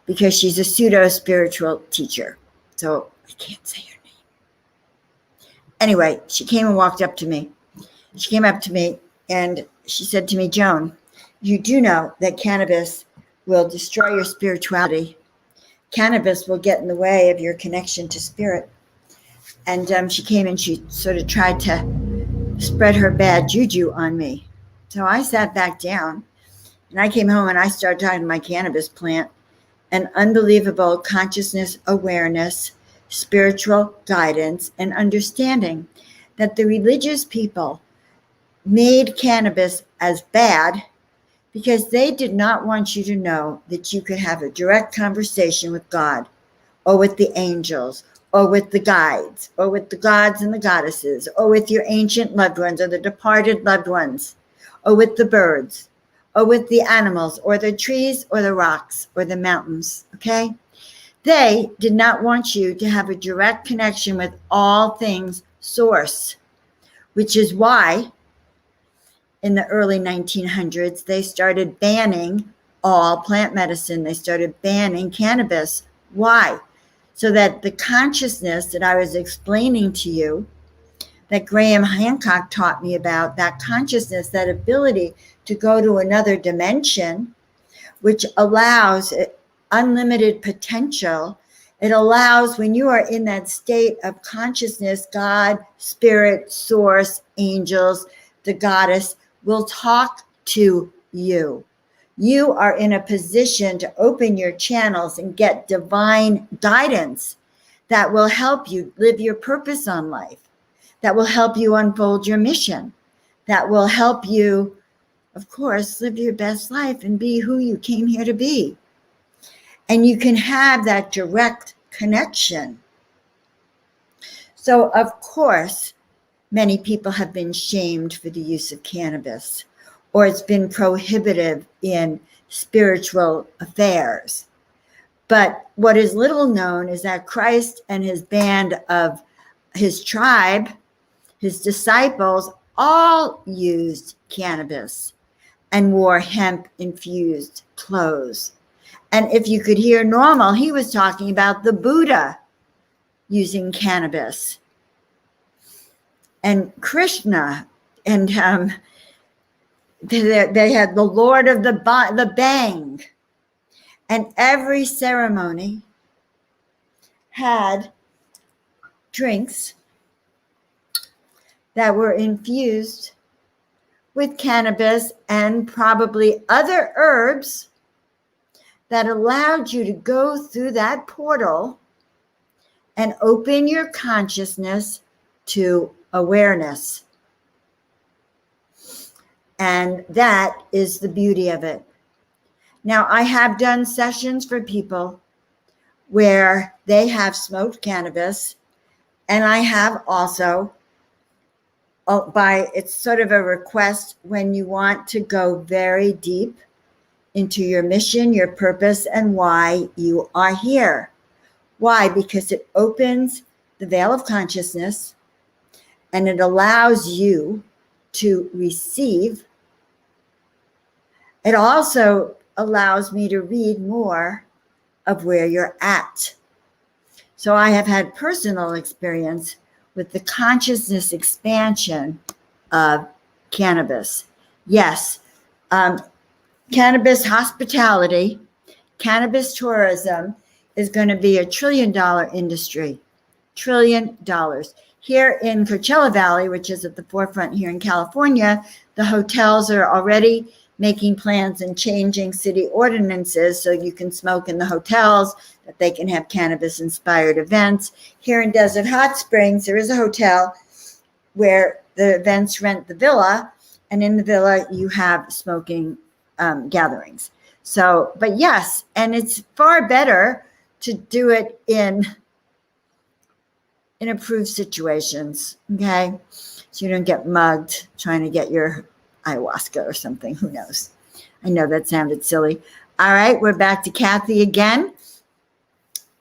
because she's a pseudo-spiritual teacher. So I can't say her name. Anyway, she came and walked up to me. She came up to me and she said to me, Joan, you do know that cannabis will destroy your spirituality. Cannabis will get in the way of your connection to spirit. And she came and she sort of tried to spread her bad juju on me. So I sat back down and I came home and I started talking to my cannabis plant and unbelievable consciousness awareness, spiritual guidance, and understanding that the religious people made cannabis as bad because they did not want you to know that you could have a direct conversation with God or with the angels or with the guides or with the gods and the goddesses or with your ancient loved ones or the departed loved ones or with the birds or with the animals or the trees or the rocks or the mountains, okay? They did not want you to have a direct connection with all things source, which is why in the early 1900s, they started banning all plant medicine. They started banning cannabis. Why? So that the consciousness that I was explaining to you, that Graham Hancock taught me about, that consciousness, that ability to go to another dimension, which allows unlimited potential. It allows, when you are in that state of consciousness, God, spirit, source, angels, the goddess will talk to you. You are in a position to open your channels and get divine guidance that will help you live your purpose on life, that will help you unfold your mission, that will help you, of course, live your best life and be who you came here to be. And you can have that direct connection. So, of course, many people have been shamed for the use of cannabis, or it's been prohibitive in spiritual affairs. But what is little known is that Christ and his band of his tribe, his disciples, all used cannabis and wore hemp-infused clothes. And if you could hear normal, he was talking about the Buddha using cannabis. And Krishna, and they had the Lord of the Bang. And every ceremony had drinks that were infused with cannabis and probably other herbs that allowed you to go through that portal and open your consciousness to awareness. And that is the beauty of it. Now, I have done sessions for people where they have smoked cannabis, and I have also, it's sort of a request when you want to go very deep into your mission, your purpose, and why you are here. Why? Because it opens the veil of consciousness and it allows you to receive. It also allows me to read more of where you're at. So I have had personal experience with the consciousness expansion of cannabis. Yes, cannabis hospitality, cannabis tourism is going to be $1 trillion industry. $1 trillion. Here in Coachella Valley, which is at the forefront here in California, the hotels are already making plans and changing city ordinances so you can smoke in the hotels, that they can have cannabis-inspired events. Here in Desert Hot Springs, there is a hotel where the events rent the villa, and in the villa you have smoking gatherings. So, but yes, and it's far better to do it in approved situations, okay? So you don't get mugged trying to get your ayahuasca or something, who knows? I know that sounded silly. All right, we're back to Kathy again.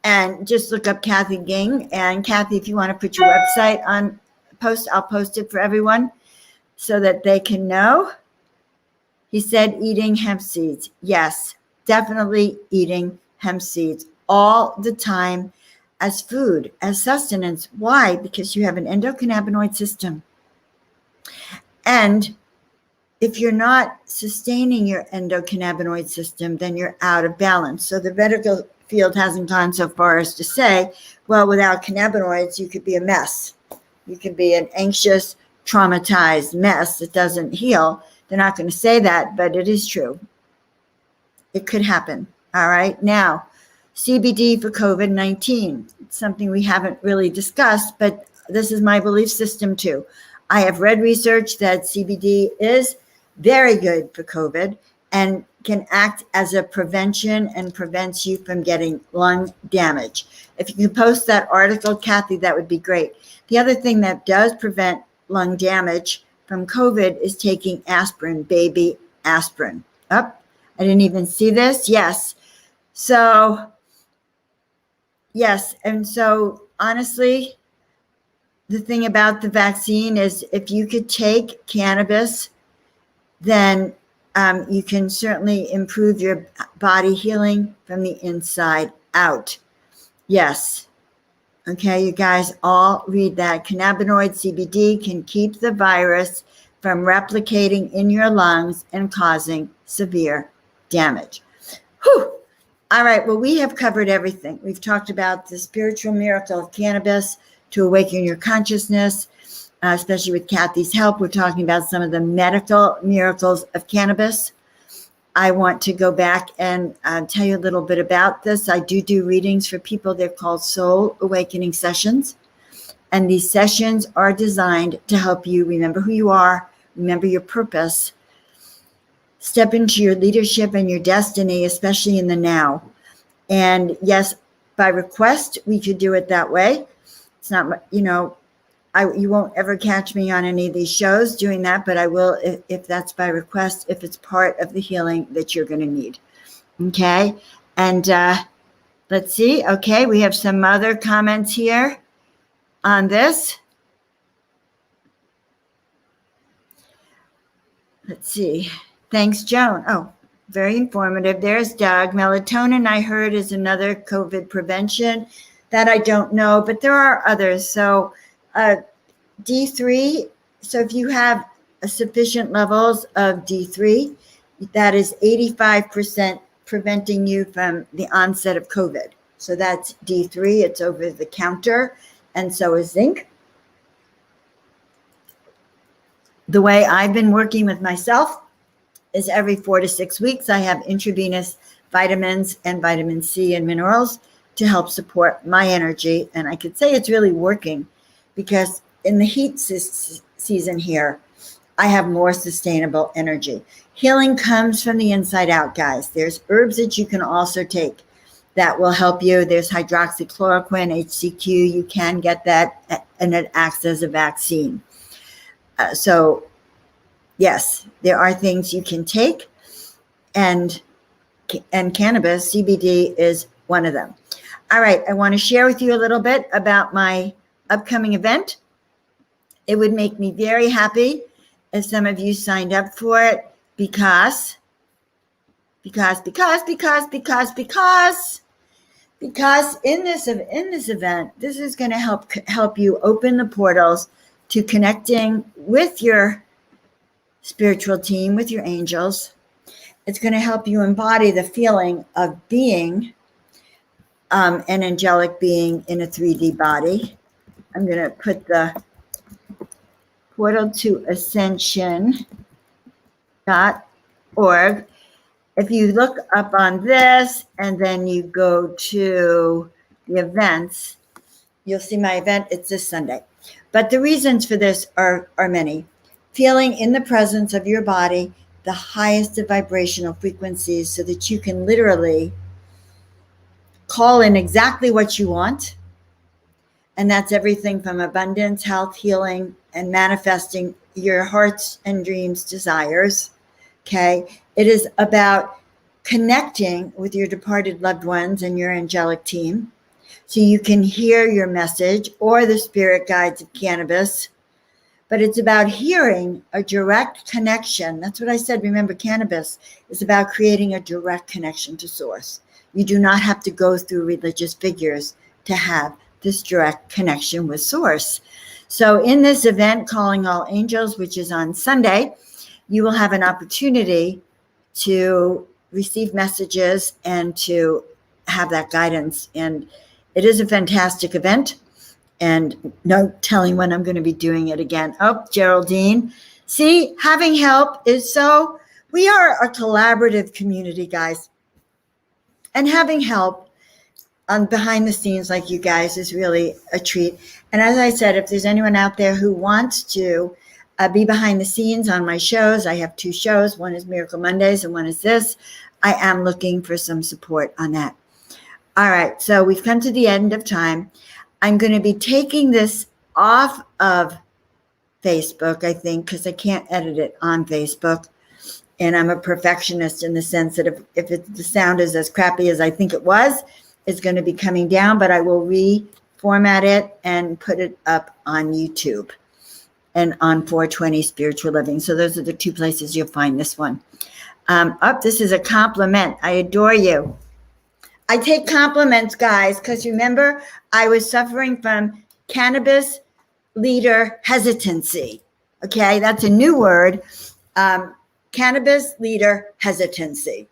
And just look up Kathy Ging. And Kathy, if you want to put your website on post, I'll post it for everyone so that they can know. He said eating hemp seeds. Yes, definitely eating hemp seeds all the time as food, as sustenance. Why? Because you have an endocannabinoid system. And if you're not sustaining your endocannabinoid system, then you're out of balance. So the medical field hasn't gone so far as to say, well, without cannabinoids, you could be a mess. You could be an anxious, traumatized mess that doesn't heal. They're not going to say that, but it is true. It could happen. All right. Now, CBD for COVID-19. It's something we haven't really discussed, but this is my belief system too. I have read research that CBD is very good for COVID and can act as a prevention and prevents you from getting lung damage. If you can post that article, Kathy, that would be great. The other thing that does prevent lung damage from COVID is taking aspirin, baby aspirin. I didn't even see this. Yes. So, yes. And so, honestly, the thing about the vaccine is if you could take cannabis, then you can certainly improve your body healing from the inside out. Yes. Okay, you guys all read that. Cannabinoid CBD can keep the virus from replicating in your lungs and causing severe damage. Whew. All right, well, we have covered everything. We've talked about the spiritual miracle of cannabis to awaken your consciousness, especially with Kathy's help. We're talking about some of the medical miracles of cannabis. I want to go back and tell you a little bit about this. I do readings for people. They're called Soul Awakening Sessions. And these sessions are designed to help you remember who you are, remember your purpose, step into your leadership and your destiny, especially in the now. And yes, by request, we could do it that way. It's not, you won't ever catch me on any of these shows doing that, but I will if that's by request, if it's part of the healing that you're going to need. Okay. And let's see. Okay. We have some other comments here on this. Let's see. Thanks, Joan. Oh, very informative. There's Doug. Melatonin, I heard, is another COVID prevention. That I don't know, but there are others. So D3, so if you have sufficient levels of D3, that is 85% preventing you from the onset of COVID. So that's D3, it's over the counter, and so is zinc. The way I've been working with myself is every 4 to 6 weeks, I have intravenous vitamins and vitamin C and minerals to help support my energy. And I could say it's really working because in the heat season here, I have more sustainable energy. Healing comes from the inside out, guys. There's herbs that you can also take that will help you. There's hydroxychloroquine, HCQ. You can get that, and it acts as a vaccine. So, yes, there are things you can take, and cannabis, CBD, is one of them. All right, I want to share with you a little bit about my upcoming event. It would make me very happy if some of you signed up for it because in this event, this is going to help you open the portals to connecting with your spiritual team, with your angels. It's going to help you embody the feeling of being an angelic being in a 3D body. I'm going to put the portal to ascension.org. If you look up on this and then you go to the events, you'll see my event. It's this Sunday. But the reasons for this are many. Feeling in the presence of your body the highest of vibrational frequencies so that you can literally call in exactly what you want. And that's everything from abundance, health, healing, and manifesting your heart's and dreams, desires. Okay. It is about connecting with your departed loved ones and your angelic team so you can hear your message or the spirit guides of cannabis. But it's about hearing a direct connection. That's what I said. Remember, cannabis is about creating a direct connection to source. You do not have to go through religious figures to have this direct connection with source. So in this event, Calling All Angels, which is on Sunday, you will have an opportunity to receive messages and to have that guidance. And it is a fantastic event. And no telling when I'm going to be doing it again. Oh, Geraldine. See, having help is so, we are a collaborative community, guys. And having help on behind the scenes like you guys is really a treat. And as I said, if there's anyone out there who wants to be behind the scenes on my shows, I have 2 shows. One is Miracle Mondays and one is this. I am looking for some support on that. All right, so we've come to the end of time. I'm going to be taking this off of Facebook, I think, because I can't edit it on Facebook. And I'm a perfectionist in the sense that if the sound is as crappy as I think it was, it's going to be coming down, but I will reformat it and put it up on YouTube and on 420 Spiritual Living. So those are the 2 places you'll find this one. This is a compliment. I adore you. I take compliments, guys, because remember, I was suffering from cannabis leader hesitancy. Okay, that's a new word. Cannabis leader hesitancy.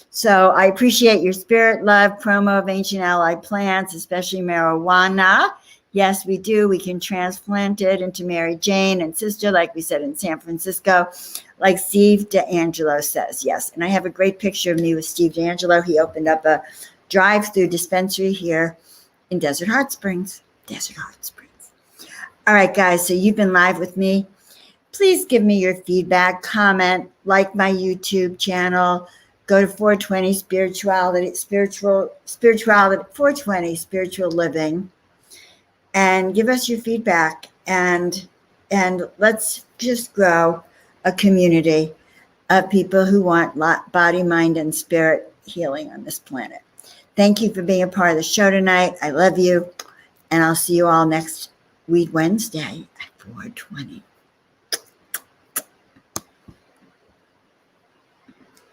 So I appreciate your spirit, love, promo of ancient ally plants, especially marijuana. Yes, we do. We can transplant it into Mary Jane and Sister, like we said in San Francisco, like Steve D'Angelo says. Yes, and I have a great picture of me with Steve D'Angelo. He opened up a drive-through dispensary here in Desert Hot Springs. All right, guys, so you've been live with me. Please give me your feedback, comment, like my YouTube channel, go to 420 420 Spiritual Living, and give us your feedback, and let's just grow a community of people who want body, mind, and spirit healing on this planet. Thank you for being a part of the show tonight. I love you, and I'll see you all next week, Wednesday at 4:20.